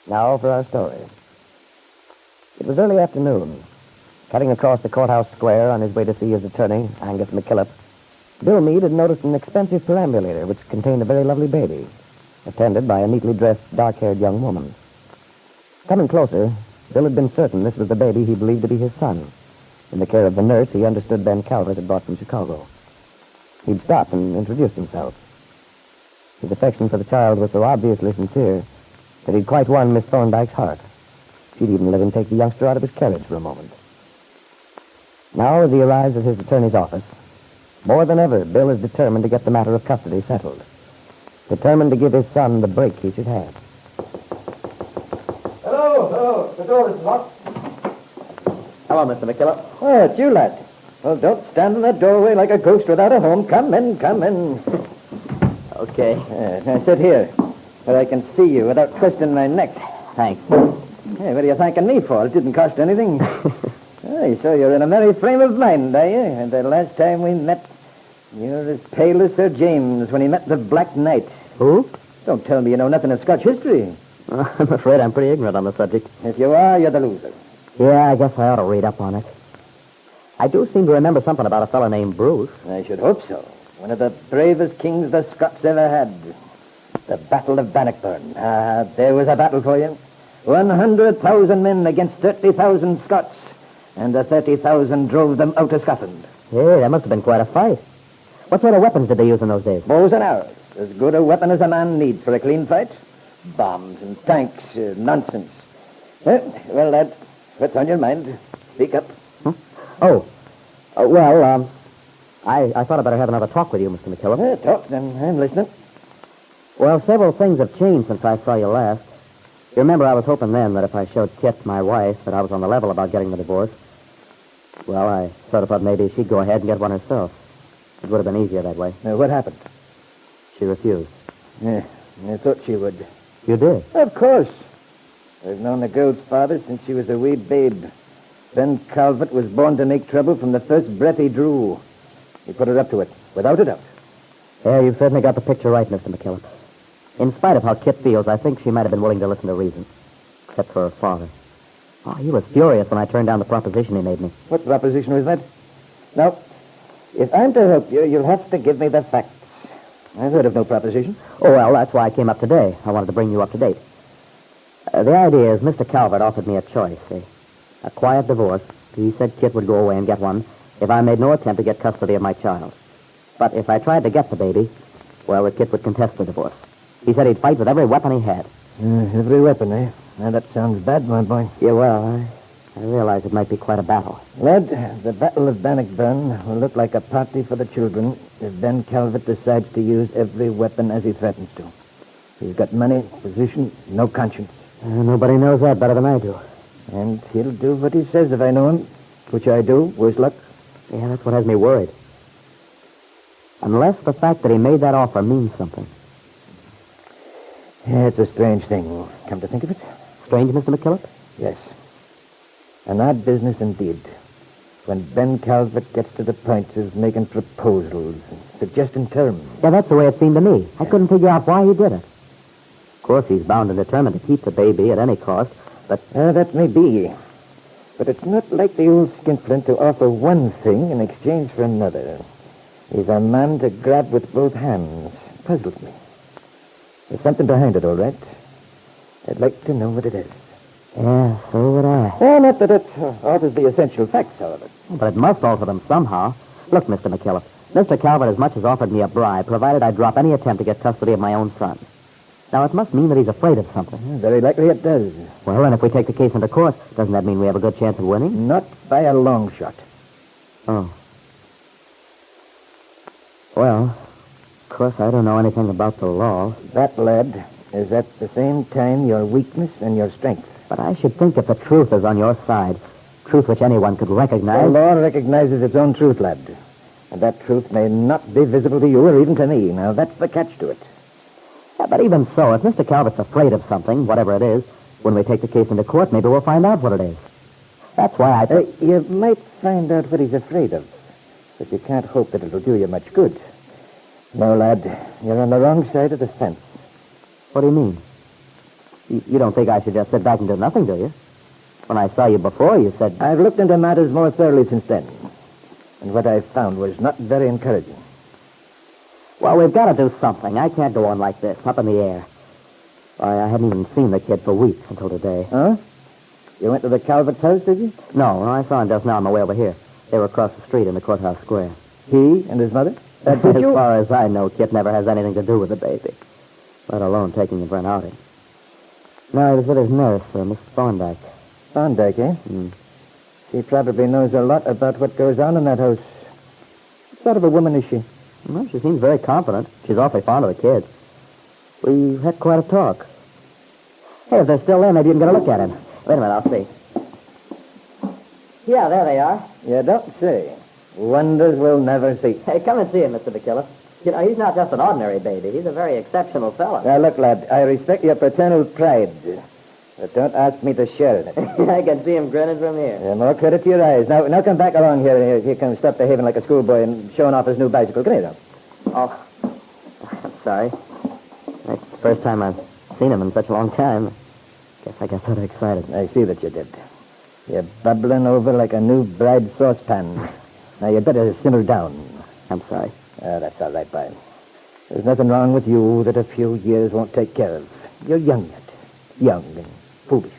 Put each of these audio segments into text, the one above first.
Now for our story. It was early afternoon. Cutting across the courthouse square on his way to see his attorney, Angus McKillop, Bill Meade had noticed an expensive perambulator which contained a very lovely baby, attended by a neatly dressed, dark-haired young woman. Coming closer, Bill had been certain this was the baby he believed to be his son. In the care of the nurse, he understood Ben Calvert had brought from Chicago. He'd stopped and introduced himself. His affection for the child was so obviously sincere that he'd quite won Miss Thorndyke's heart. She'd even let him take the youngster out of his carriage for a moment. Now, as he arrives at his attorney's office, more than ever, Bill is determined to get the matter of custody settled. Determined to give his son the break he should have. Hello. The door is locked. Hello, Mr. McKillop. Oh, it's you, lad. Well, don't stand in that doorway like a ghost without a home. Come in. Okay. Now sit here, where I can see you without twisting my neck. Thanks. Hey, what are you thanking me for? It didn't cost anything. So you're in a merry frame of mind, are you? And the last time we met, you were as pale as Sir James when he met the Black Knight. Who? Don't tell me you know nothing of Scotch history. I'm afraid I'm pretty ignorant on the subject. If you are, you're the loser. Yeah, I guess I ought to read up on it. I do seem to remember something about a fellow named Bruce. I should hope so. One of the bravest kings the Scots ever had. The Battle of Bannockburn. There was a battle for you. 100,000 men against 30,000 Scots. And the 30,000 drove them out of Scotland. Hey, that must have been quite a fight. What sort of weapons did they use in those days? Bows and arrows. As good a weapon as a man needs for a clean fight. Bombs and tanks. Nonsense. Well, lad, what's on your mind? Speak up. I thought I'd better have another talk with you, Mr. McKillop. Talk, then. I'm listening. Well, several things have changed since I saw you last. You remember I was hoping then that if I showed Kit, my wife, that I was on the level about getting the divorce. Well, I sort of thought maybe she'd go ahead and get one herself. It would have been easier that way. What happened? She refused. Yeah, I thought she would. You did? Of course. I've known the girl's father since she was a wee babe. Ben Calvert was born to make trouble from the first breath he drew. He put her up to it, without a doubt. Yeah, you've certainly got the picture right, Mr. McKillop. In spite of how Kit feels, I think she might have been willing to listen to reason. Except for her father. Oh, he was furious when I turned down the proposition he made me. What proposition was that? Now, if I'm to help you, you'll have to give me the facts. I've heard of no proposition. Oh, well, that's why I came up today. I wanted to bring you up to date. The idea is Mr. Calvert offered me a choice, a quiet divorce. He said Kit would go away and get one if I made no attempt to get custody of my child. But if I tried to get the baby, well, the Kit would contest the divorce. He said he'd fight with every weapon he had. Every weapon, eh? Now, that sounds bad, my boy. Yeah, well, I realize it might be quite a battle. Lad, the Battle of Bannockburn will look like a party for the children if Ben Calvert decides to use every weapon as he threatens to. He's got money, position, no conscience. Nobody knows that better than I do. And he'll do what he says if I know him, which I do, worse luck. Yeah, that's what has me worried. Unless the fact that he made that offer means something. Yeah, it's a strange thing, come to think of it. Strange, Mr. McKillop? Yes. An odd business indeed. When Ben Calvert gets to the point of making proposals and suggesting terms. Yeah, that's the way it seemed to me. I couldn't figure out why he did it. Of course, he's bound and determined to keep the baby at any cost, but... That may be. But it's not like the old skinflint to offer one thing in exchange for another. He's a man to grab with both hands. Puzzles me. There's something behind it, all right. I'd like to know what it is. Yeah, so would I. Well, not that it alters the essential facts, however. But it must alter them somehow. Look, Mr. McKillop, Mr. Calvert as much as offered me a bribe, provided I drop any attempt to get custody of my own son. Now, it must mean that he's afraid of something. Very likely it does. Well, and if we take the case into court, doesn't that mean we have a good chance of winning? Not by a long shot. Oh. Well, of course, I don't know anything about the law. That, lad, is at the same time your weakness and your strength. But I should think if the truth is on your side, truth which anyone could recognize... The law recognizes its own truth, lad. And that truth may not be visible to you or even to me. Now, that's the catch to it. Yeah, but even so, if Mr. Calvert's afraid of something, whatever it is, when we take the case into court, maybe we'll find out what it is. That's why I... You might find out what he's afraid of, but you can't hope that it'll do you much good. No, lad, you're on the wrong side of the fence. What do you mean? You don't think I should just sit back and do nothing, do you? When I saw you before, you said... I've looked into matters more thoroughly since then. And what I found was not very encouraging. Well, we've got to do something. I can't go on like this, up in the air. Why, I hadn't even seen the kid for weeks until today. Huh? You went to the Calvert's house, did you? No, I saw him just now on my way over here. They were across the street in the courthouse square. He and his mother? As far as I know, Kit never has anything to do with the baby, let alone taking him for an outing. No, he was with his nurse, Miss Thorndyke. Thorndyke, eh? She probably knows a lot about what goes on in that house. What sort of a woman is she? Well, she seems very confident. She's awfully fond of the kids. We had quite a talk. Hey, if they're still there, maybe you can get a look at him. Wait a minute, I'll see. Yeah, there they are. You don't say. Wonders we'll never see. Hey, come and see him, Mr. McKillop. You know, he's not just an ordinary baby. He's a very exceptional fellow. Now, look, lad, I respect your paternal pride, but don't ask me to share in it. I can see him grinning from here. Yeah, more credit to your eyes. Now come back along here. Here comes stop behaving like a schoolboy and showing off his new bicycle. Come here, now. Oh, I'm sorry. It's the first time I've seen him in such a long time. Guess I got sort of excited. I see that you did. You're bubbling over like a new bride saucepan. Now, you better simmer down. I'm sorry. That's all right, boy. There's nothing wrong with you that a few years won't take care of. You're young yet. Young and foolish.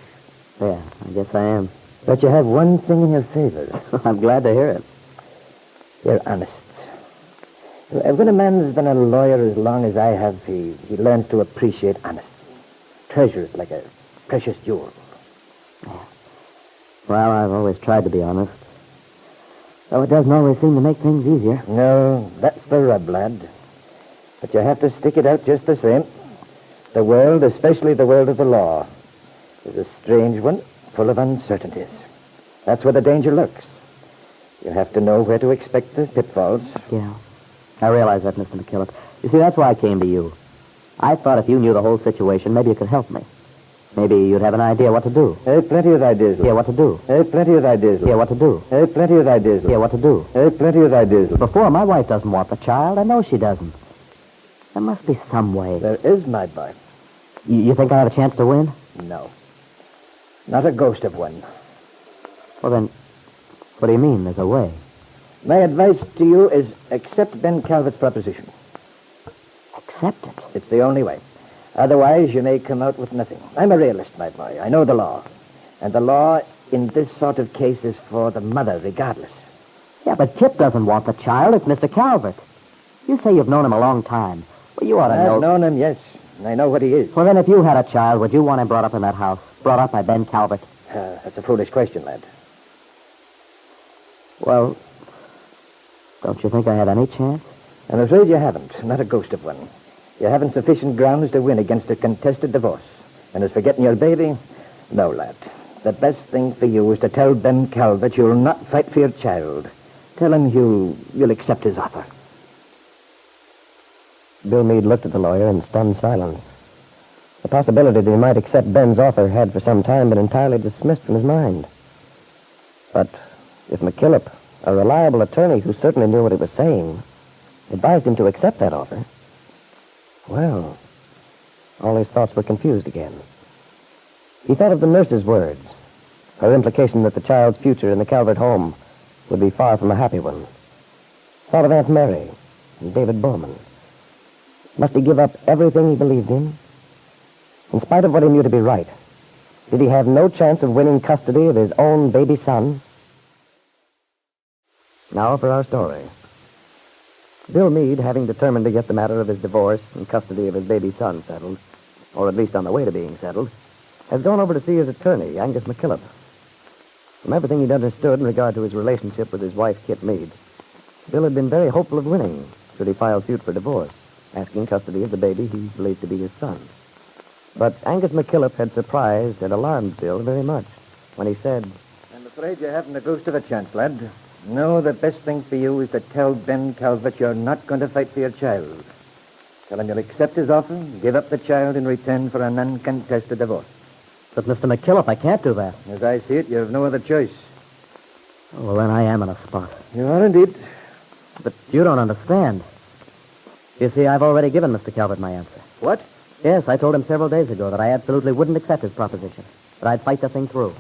Yeah, I guess I am. But you have one thing in your favor. I'm glad to hear it. You're honest. When a man's been a lawyer as long as I have, he learns to appreciate honesty. Treasure it like a precious jewel. Yeah. Well, I've always tried to be honest. Though it doesn't always seem to make things easier. No, that's the rub, lad. But you have to stick it out just the same. The world, especially the world of the law, is a strange one, full of uncertainties. That's where the danger lurks. You have to know where to expect the pitfalls. Yeah, I realize that, Mr. McKillop. You see, that's why I came to you. I thought if you knew the whole situation, maybe you could help me. Maybe you'd have an idea what to do. Hey, plenty of ideas. Yeah, what to do. Hey, plenty of ideas. Yeah, what to do. Hey, plenty of ideas. Yeah, what to do. Hey, plenty of ideas. Before, my wife doesn't want the child. I know she doesn't. There must be some way. There is, my boy. You think I have a chance to win? No. Not a ghost of one. Well, then, what do you mean, there's a way? My advice to you is accept Ben Calvert's proposition. Accept it? It's the only way. Otherwise, you may come out with nothing. I'm a realist, my boy. I know the law. And the law in this sort of case is for the mother, regardless. Yeah, but Kit doesn't want the child. It's Mr. Calvert. You say you've known him a long time. Well, you ought to know... I've known him, yes. And I know what he is. Well, then, if you had a child, would you want him brought up in that house? Brought up by Ben Calvert? That's a foolish question, lad. Well, don't you think I have any chance? I'm afraid you haven't. Not a ghost of one. You haven't sufficient grounds to win against a contested divorce. And as for getting your baby, no, lad. The best thing for you is to tell Ben Calvert you'll not fight for your child. Tell him you'll accept his offer. Bill Meade looked at the lawyer in stunned silence. The possibility that he might accept Ben's offer had for some time been entirely dismissed from his mind. But if McKillop, a reliable attorney who certainly knew what he was saying, advised him to accept that offer, well, all his thoughts were confused again. He thought of the nurse's words, her implication that the child's future in the Calvert home would be far from a happy one. Thought of Aunt Mary and David Bowman. Must he give up everything he believed in? In spite of what he knew to be right, did he have no chance of winning custody of his own baby son? Now for our story. Bill Meade, having determined to get the matter of his divorce and custody of his baby son settled, or at least on the way to being settled, has gone over to see his attorney, Angus McKillop. From everything he'd understood in regard to his relationship with his wife, Kit Meade, Bill had been very hopeful of winning should he file suit for divorce, asking custody of the baby he believed to be his son. But Angus McKillop had surprised and alarmed Bill very much when he said, I'm afraid you haven't a ghost of a chance, lad. No, the best thing for you is to tell Ben Calvert you're not going to fight for your child. Tell him you'll accept his offer and give up the child in return for an uncontested divorce. But, Mr. McKillop, I can't do that. As I see it, you have no other choice. Oh, well, then I am in a spot. You are indeed. But you don't understand. You see, I've already given Mr. Calvert my answer. What? Yes, I told him several days ago that I absolutely wouldn't accept his proposition, that I'd fight the thing through.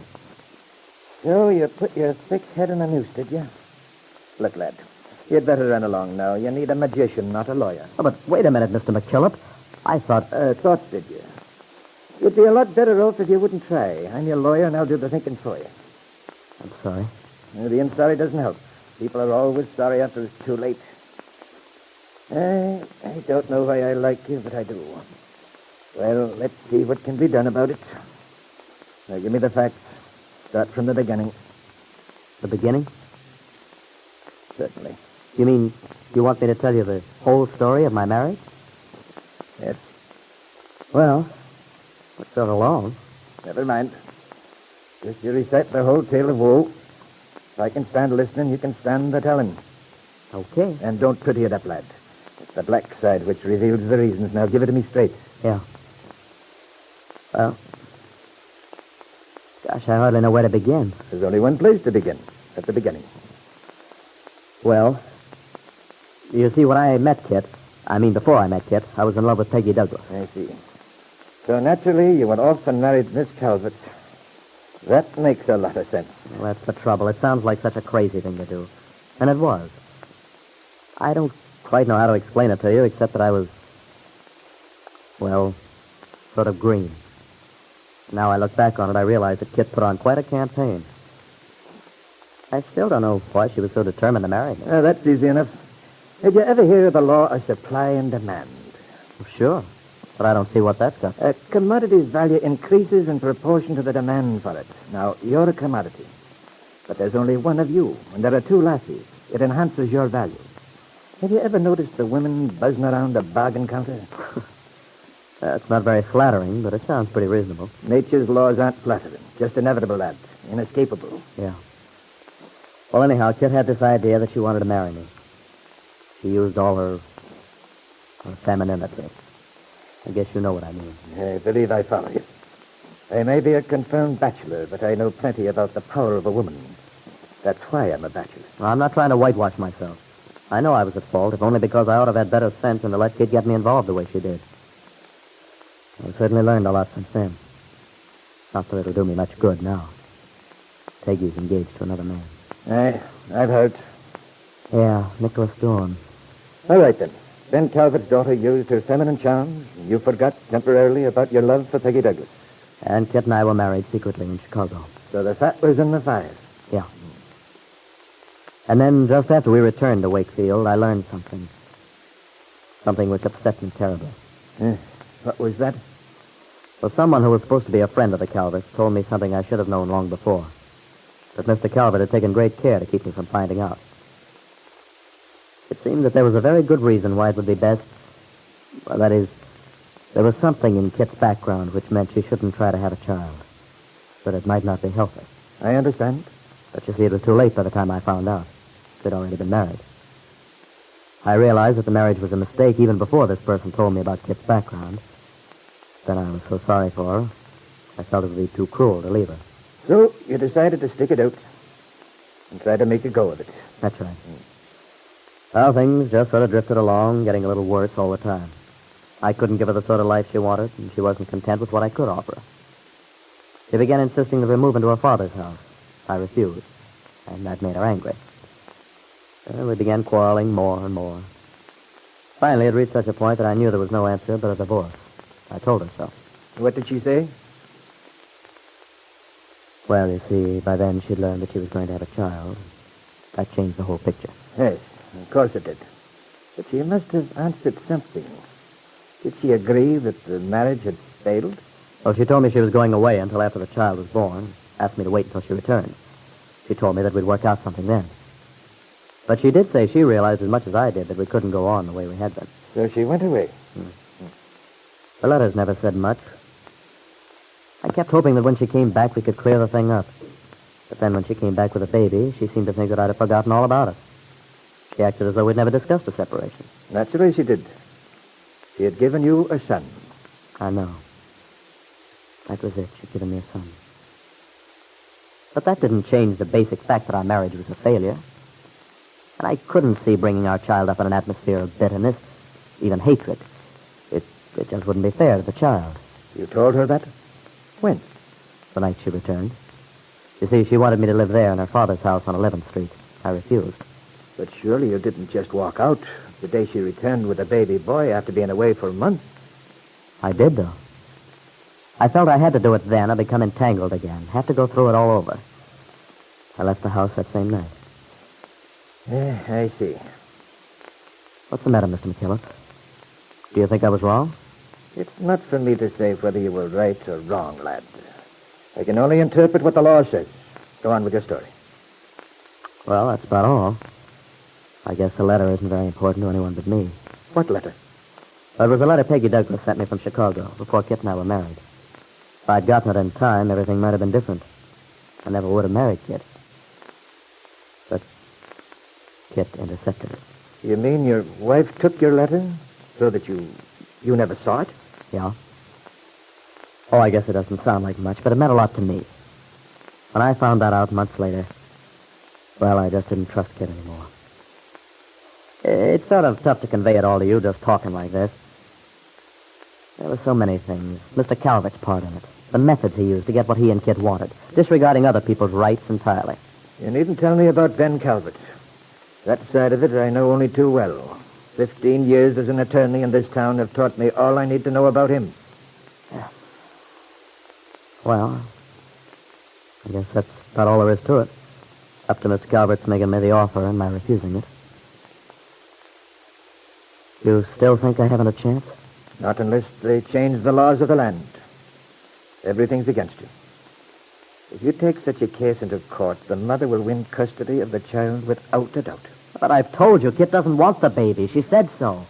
So you put your thick head in a noose, did you? Look, lad, you'd better run along now. You need a magician, not a lawyer. Oh, but wait a minute, Mr. McKillop. I thought... Thought, did you? You'd be a lot better off if you wouldn't try. I'm your lawyer, and I'll do the thinking for you. I'm sorry. Being sorry doesn't help. People are always sorry after it's too late. I don't know why I like you, but I do. Well, let's see what can be done about it. Now, give me the facts. Start from the beginning. The beginning? Certainly. You mean you want me to tell you the whole story of my marriage? Yes. Well, it's so long. Never mind. Just you recite the whole tale of woe. If I can stand listening, you can stand the telling. Okay. And don't pretty it up, lad. It's the black side which reveals the reasons. Now give it to me straight. Yeah. Well, gosh, I hardly know where to begin. There's only one place to begin. At the beginning. Well, you see, when I met Kit, before I met Kit, I was in love with Peggy Douglas. I see. So naturally, you went off and married Miss Calvert. That makes a lot of sense. Well, that's the trouble. It sounds like such a crazy thing to do. And it was. I don't quite know how to explain it to you, except that I was, well, sort of green. Now I look back on it, I realize that Kit put on quite a campaign. I still don't know why she was so determined to marry me. That's easy enough. Did you ever hear of the law of supply and demand? Well, sure. But I don't see what that's got. A commodity's value increases in proportion to the demand for it. Now, you're a commodity. But there's only one of you, and there are two lassies. It enhances your value. Have you ever noticed the women buzzing around the bargain counter? It's not very flattering, but it sounds pretty reasonable. Nature's laws aren't flattering. Just inevitable, lad. Inescapable. Yeah. Well, anyhow, Kit had this idea that she wanted to marry me. She used all her femininity. I guess you know what I mean. I believe I follow you. I may be a confirmed bachelor, but I know plenty about the power of a woman. That's why I'm a bachelor. Well, I'm not trying to whitewash myself. I know I was at fault, if only because I ought to have had better sense than to let Kit get me involved the way she did. I've certainly learned a lot since then. Not that it'll do me much good now. Peggy's engaged to another man. I've heard. Yeah, Nicholas Dorn. All right, then. Ben Calvert's daughter used her feminine charms, and you forgot temporarily about your love for Peggy Douglas. And Kit and I were married secretly in Chicago. So the fat was in the fire. Yeah. And then, just after we returned to Wakefield, I learned something. Something which upset me terribly. What was that? Well, someone who was supposed to be a friend of the Calverts told me something I should have known long before. That Mr. Calvert had taken great care to keep me from finding out. It seemed that there was a very good reason why it would be best. Well, that is, there was something in Kit's background which meant she shouldn't try to have a child. That it might not be healthy. I understand. But you see, it was too late by the time I found out. They'd already been married. I realized that the marriage was a mistake even before this person told me about Kit's background. Then I was so sorry for her, I felt it would be too cruel to leave her. So you decided to stick it out and try to make a go of it. That's right. Well, things just sort of drifted along, getting a little worse all the time. I couldn't give her the sort of life she wanted, and she wasn't content with what I could offer her. She began insisting that we move into her father's house. I refused, and that made her angry. We began quarreling more and more. Finally, it reached such a point that I knew there was no answer but a divorce. I told her so. What did she say? Well, you see, by then she'd learned that she was going to have a child. That changed the whole picture. Yes, of course it did. But she must have answered something. Did she agree that the marriage had failed? Well, she told me she was going away until after the child was born. Asked me to wait until she returned. She told me that we'd work out something then. But she did say she realized as much as I did that we couldn't go on the way we had been. So she went away. The letters never said much. I kept hoping that when she came back, we could clear the thing up. But then when she came back with a baby, she seemed to think that I'd have forgotten all about it. She acted as though we'd never discussed a separation. Naturally she did. She had given you a son. I know. That was it. She'd given me a son. But that didn't change the basic fact that our marriage was a failure. And I couldn't see bringing our child up in an atmosphere of bitterness, even hatred. It just wouldn't be fair to the child. You told her that? When? The night she returned. You see, she wanted me to live there in her father's house on 11th Street. I refused. But surely you didn't just walk out the day she returned with a baby boy after being away for months. I did, though. I felt I had to do it then or become entangled again. Have to go through it all over. I left the house that same night. Yeah, I see. What's the matter, Mr. McKillop? Do you think I was wrong? It's not for me to say whether you were right or wrong, lad. I can only interpret what the law says. Go on with your story. Well, that's about all. I guess the letter isn't very important to anyone but me. What letter? Well, it was a letter Peggy Douglas sent me from Chicago before Kit and I were married. If I'd gotten it in time, everything might have been different. I never would have married Kit. But Kit intercepted it. You mean your wife took your letter so that you never saw it? Yeah. Oh, I guess it doesn't sound like much, but it meant a lot to me. When I found that out months later, well, I just didn't trust Kit anymore. It's sort of tough to convey it all to you just talking like this. There were so many things. Mr. Calvert's part in it. The methods he used to get what he and Kit wanted, disregarding other people's rights entirely. You needn't tell me about Ben Calvert. That side of it I know only too well. 15 years as an attorney in this town have taught me all I need to know about him. Yeah. Well, I guess that's about all there is to it. Up to Mr. Calvert's making me the offer and my refusing it. You still think I haven't a chance? Not unless they change the laws of the land. Everything's against you. If you take such a case into court, the mother will win custody of the child without a doubt. But I've told you, Kit doesn't want the baby. She said so.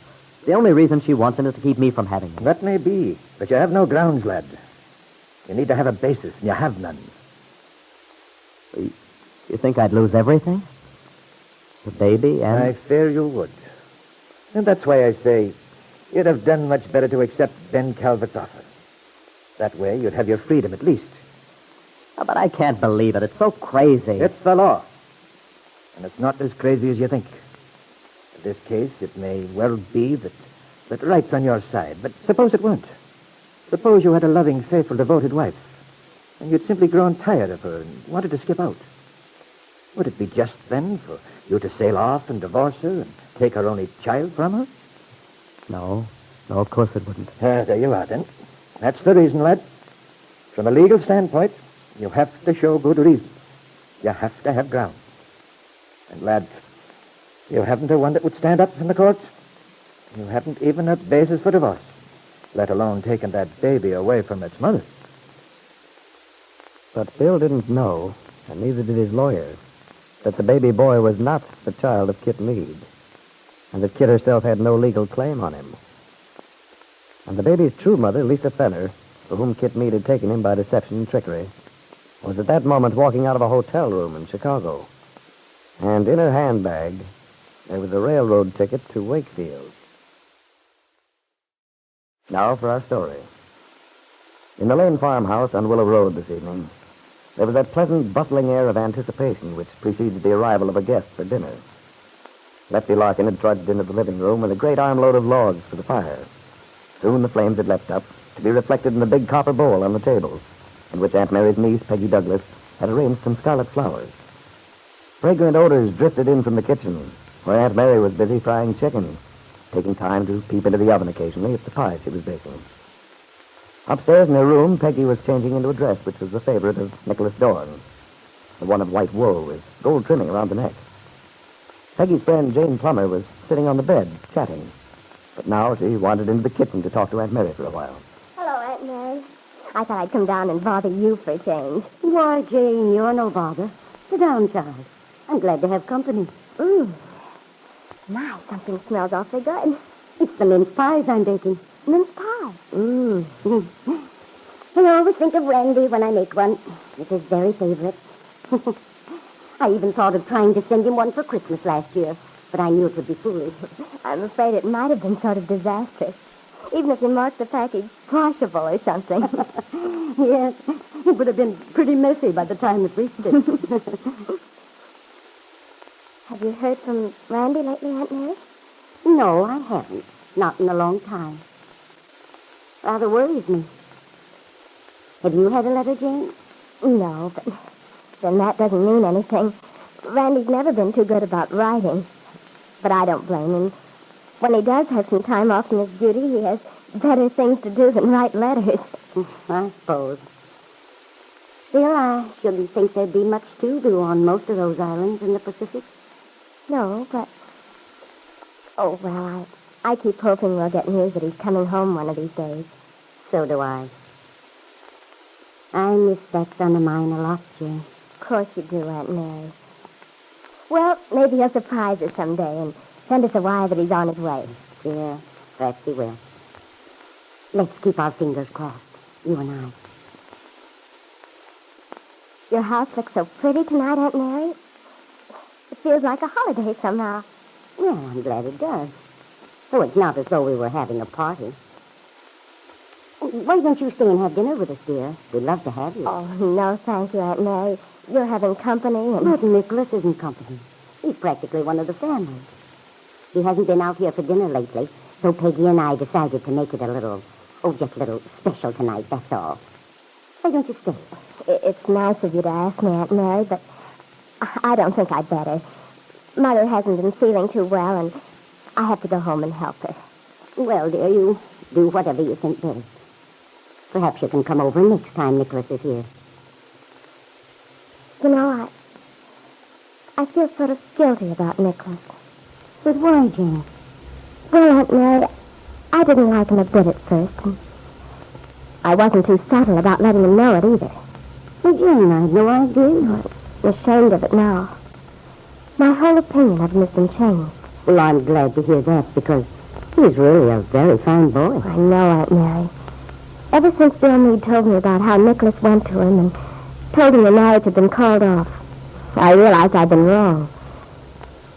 The only reason she wants him is to keep me from having him. That may be, but you have no grounds, lad. You need to have a basis, and you have none. You think I'd lose everything? The baby and... I fear you would. And that's why I say you'd have done much better to accept Ben Calvert's offer. That way you'd have your freedom at least. Oh, but I can't believe it. It's so crazy. It's the law. And it's not as crazy as you think. In this case, it may well be that right's on your side. But suppose it weren't. Suppose you had a loving, faithful, devoted wife, and you'd simply grown tired of her and wanted to skip out. Would it be just then for you to sail off and divorce her and take her only child from her? No, of course it wouldn't. There you are, then. That's the reason, lad. From a legal standpoint, you have to show good reason. You have to have ground. And, lad, you haven't a one that would stand up in the courts. You haven't even a basis for divorce, let alone taking that baby away from its mother. But Bill didn't know, and neither did his lawyers, that the baby boy was not the child of Kit Meade, and that Kit herself had no legal claim on him. And the baby's true mother, Lisa Fenner, for whom Kit Meade had taken him by deception and trickery, was at that moment walking out of a hotel room in Chicago. And in her handbag, there was a railroad ticket to Wakefield. Now for our story. In the Lane farmhouse on Willow Road this evening, there was that pleasant, bustling air of anticipation which precedes the arrival of a guest for dinner. Lefty Larkin had trudged into the living room with a great armload of logs for the fire. Soon the flames had leapt up, to be reflected in the big copper bowl on the table, in which Aunt Mary's niece, Peggy Douglas, had arranged some scarlet flowers. Fragrant odors drifted in from the kitchen, where Aunt Mary was busy frying chicken, taking time to peep into the oven occasionally at the pie she was baking. Upstairs in her room, Peggy was changing into a dress which was the favorite of Nicholas Dorn, the one of white wool with gold trimming around the neck. Peggy's friend, Jane Plummer, was sitting on the bed, chatting. But now she wandered into the kitchen to talk to Aunt Mary for a while. Hello, Aunt Mary. I thought I'd come down and bother you for a change. Why, Jane, you're no bother. Sit down, child. I'm glad to have company. My, something smells awfully good. It's the mince pies I'm baking. Mince pie. I always think of Randy when I make one. It's his very favorite. I even thought of trying to send him one for Christmas last year, but I knew it would be foolish. I'm afraid it might have been sort of disastrous. Even if you marked the package washable or something. Yes, it would have been pretty messy by the time it reached it. Have you heard from Randy lately, Aunt Mary? No, I haven't. Not in a long time. Rather worries me. Have you had a letter, Jane? No, but then that doesn't mean anything. Randy's never been too good about writing. But I don't blame him. When he does have some time off from his duty, he has better things to do than write letters. I suppose. Still, I shouldn't think there'd be much to do on most of those islands in the Pacific. No, but... Oh, well, I keep hoping we'll get news that he's coming home one of these days. So do I. I miss that son of mine a lot, Jane. Of course you do, Aunt Mary. Well, maybe he'll surprise us someday and send us a wire that he's on his way. Yeah, perhaps he will. Let's keep our fingers crossed, you and I. Your house looks so pretty tonight, Aunt Mary. It feels like a holiday somehow. Well, I'm glad it does. So it's not as though we were having a party. Why don't you stay and have dinner with us, dear? We'd love to have you. Oh, no, thank you, Aunt Mary. You're having company and... But Nicholas isn't company. He's practically one of the family. He hasn't been out here for dinner lately, so Peggy and I decided to make it just a little special tonight, that's all. Why don't you stay? It's nice of you to ask me, Aunt Mary, but I don't think I'd better. Mother hasn't been feeling too well, and I have to go home and help her. Well, dear, you do whatever you think best. Perhaps you can come over next time Nicholas is here. You know, I feel sort of guilty about Nicholas. But why, Jane? Well, Aunt Mary, I didn't like him a bit at first, and I wasn't too subtle about letting him know it either. Well, Jane, I had no idea. I'm ashamed of it now. My whole opinion of him has been changed. Well, I'm glad to hear that, because he's really a very fine boy. I know, Aunt Mary. Ever since Bill Meade told me about how Nicholas went to him and told him the marriage had been called off, I realized I'd been wrong.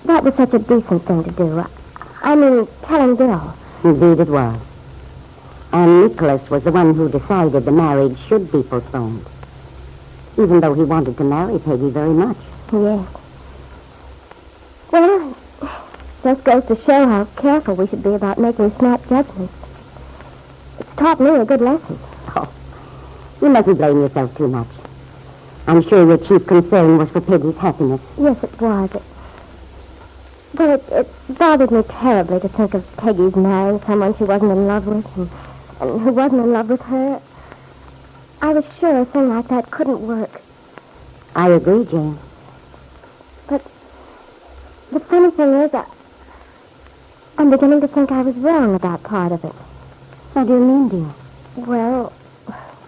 That was such a decent thing to do. I mean, telling Bill. Indeed it was. And Nicholas was the one who decided the marriage should be postponed, even though he wanted to marry Peggy very much. Yes. Well, it just goes to show how careful we should be about making snap judgments. It's taught me a good lesson. Oh, you mustn't blame yourself too much. I'm sure your chief concern was for Peggy's happiness. Yes, it was. But it bothered me terribly to think of Peggy's marrying someone she wasn't in love with and who wasn't in love with her. I was sure a thing like that couldn't work. I agree, Jane. But the funny thing is, I'm beginning to think I was wrong about part of it. What do you mean, dear? Well,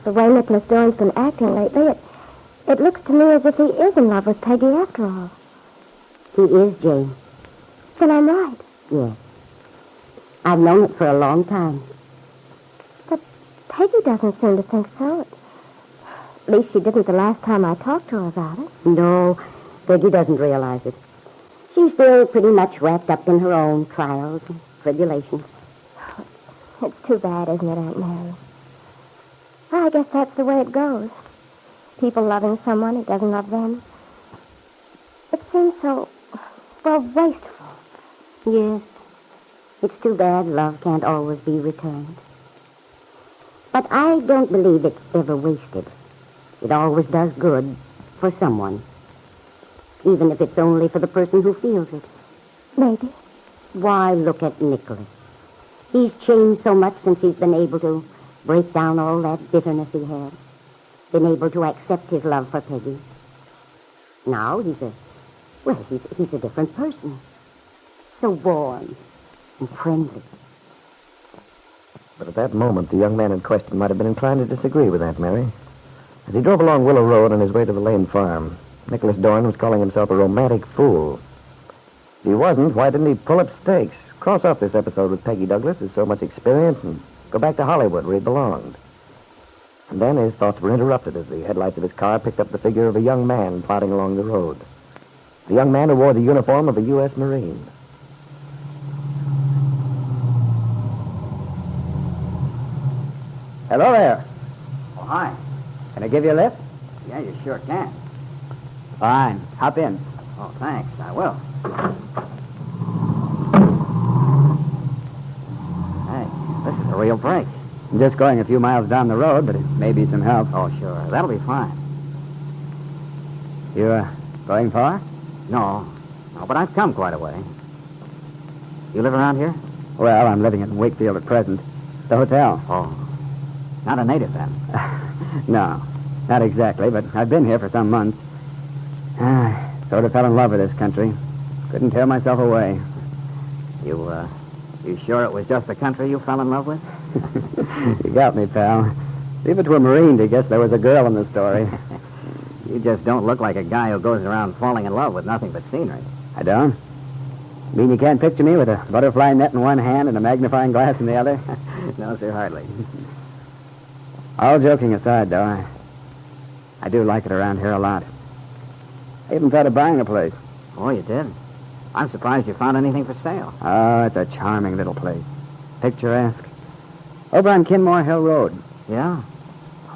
the way Nicholas Dorn's been acting lately, it looks to me as if he is in love with Peggy after all. He is, Jane. Then I'm right. Yes. I've known it for a long time. But Peggy doesn't seem to think so. At least she didn't the last time I talked to her about it. No, Peggy doesn't realize it. She's still pretty much wrapped up in her own trials and tribulations. It's too bad, isn't it, Aunt Mary? Well, I guess that's the way it goes. People loving someone who doesn't love them. It seems so, well, wasteful. Yes. It's too bad love can't always be returned. But I don't believe it's ever wasted. It always does good for someone, even if it's only for the person who feels it. Maybe. Why, look at Nicholas. He's changed so much since he's been able to break down all that bitterness he had. Been able to accept his love for Peggy. Now he's a different person. So warm and friendly. But at that moment, the young man in question might have been inclined to disagree with Aunt Mary. As he drove along Willow Road on his way to the Lane farm, Nicholas Dorn was calling himself a romantic fool. If he wasn't, why didn't he pull up stakes, cross off this episode with Peggy Douglas with so much experience, and go back to Hollywood where he belonged? And then his thoughts were interrupted as the headlights of his car picked up the figure of a young man plodding along the road. The young man who wore the uniform of a U.S. Marine. Hello there. Oh, hi. Can I give you a lift? Yeah, you sure can. Fine. Hop in. Oh, thanks. I will. Hey, this is a real break. I'm just going a few miles down the road, but it may be some help. Oh, sure. That'll be fine. You, going far? No, but I've come quite a way. You live around here? Well, I'm living in Wakefield at present. The hotel. Oh, not a native then. No, not exactly, but I've been here for some months. Sort of fell in love with this country. Couldn't tear myself away. You sure it was just the country you fell in love with? You got me, pal. If it were Marine to guess there was a girl in the story. You just don't look like a guy who goes around falling in love with nothing but scenery. I don't? Mean you can't picture me with a butterfly net in one hand and a magnifying glass in the other? No, sir, hardly. All joking aside, though, I do like it around here a lot. I even thought of buying a place. Oh, you did? I'm surprised you found anything for sale. Oh, it's a charming little place. Picturesque. Over on Kinmore Hill Road. Yeah?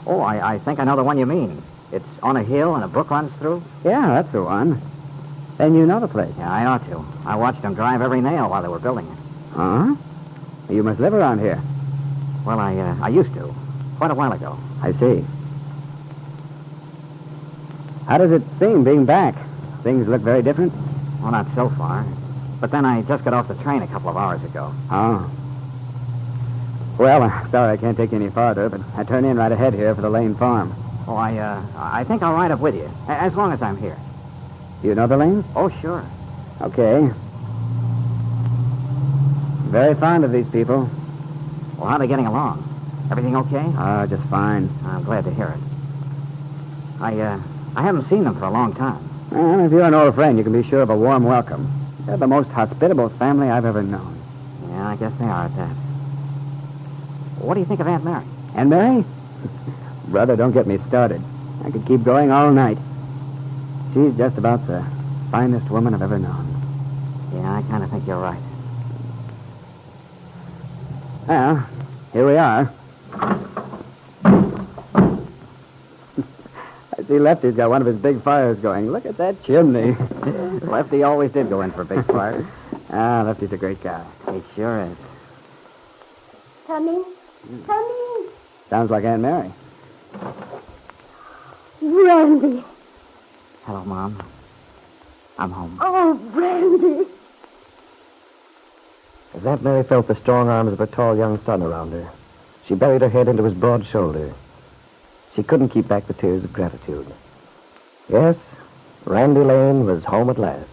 Oh, I think I know the one you mean. It's on a hill and a brook runs through? Yeah, that's the one. Then you know the place. Yeah, I ought to. I watched them drive every nail while they were building it. Huh? You must live around here. Well, I used to. Quite a while ago. I see. How does it seem being back? Things look very different? Well, not so far. But then I just got off the train a couple of hours ago. Oh. Well, I'm sorry I can't take you any farther, but I turn in right ahead here for the Lane Farm. Oh, I think I'll ride up with you, as long as I'm here. You know the Lane? Oh, sure. Okay. Very fond of these people. Well, how are they getting along? Everything okay? Oh, just fine. I'm glad to hear it. I haven't seen them for a long time. Well, if you're an old friend, you can be sure of a warm welcome. They're the most hospitable family I've ever known. Yeah, I guess they are at that. What do you think of Aunt Mary? Aunt Mary? Brother, don't get me started. I could keep going all night. She's just about the finest woman I've ever known. Yeah, I kind of think you're right. Well, here we are. I see Lefty's got one of his big fires going. Look at that chimney. Lefty always did go in for big fires. Lefty's a great guy. He sure is. Coming? Coming? Sounds like Aunt Mary. Randy. Hello, Mom. I'm home. Oh, Randy. As Aunt Mary felt the strong arms of her tall young son around her, she buried her head into his broad shoulder. She couldn't keep back the tears of gratitude. Yes, Randy Lane was home at last.